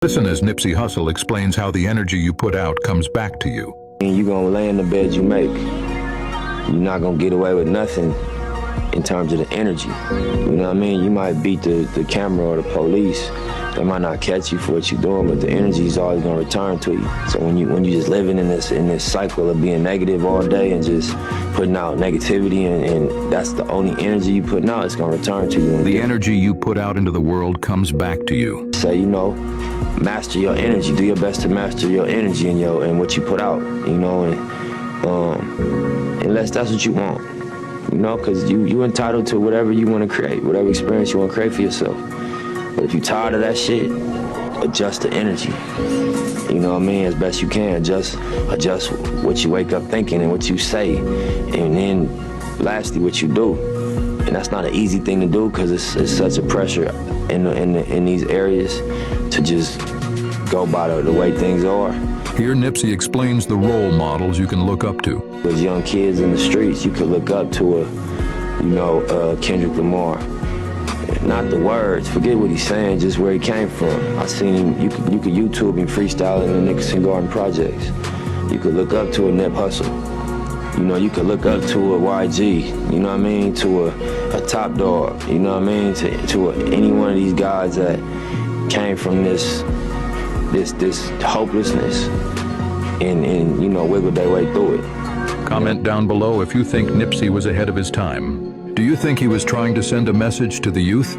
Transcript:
Listen as Nipsey Hussle explains how the energy you put out comes back to you. You're gonna lay in the bed you make. You're not gonna get away with nothing in terms of the energy. You know what I mean? You might beat the camera or the police. They might not catch you for what you're doing, but the energy is always gonna return to you. So when you just living in this cycle of being negative all day and just putting out negativity and that's the only energy you putting out, it's gonna return to you. The energy you put out into the world comes back to you. Say, master your energy. Do your best to master your energy and what you put out, and unless that's what you want, because you entitled to whatever you want to create, whatever experience you want to create for yourself. But if you're tired of that shit, adjust the energy. You know what I mean? As best you can, adjust what you wake up thinking and what you say, and then lastly what you do. And that's not an easy thing to do because it's such a pressure in these areas to just go by the way things are. Here Nipsey explains the role models you can look up to. As young kids in the streets, you could look up to Kendrick Lamar. Not the words, forget what he's saying, just where he came from. I seen him, you could YouTube him freestyling in the Nicholson Garden Projects. You could look up to a Nip Hussle. You could look up to a YG, to a Top Dog, to any one of these guys that came from this hopelessness and wiggled their way through it. Comment down below if you think Nipsey was ahead of his time. Do you think he was trying to send a message to the youth?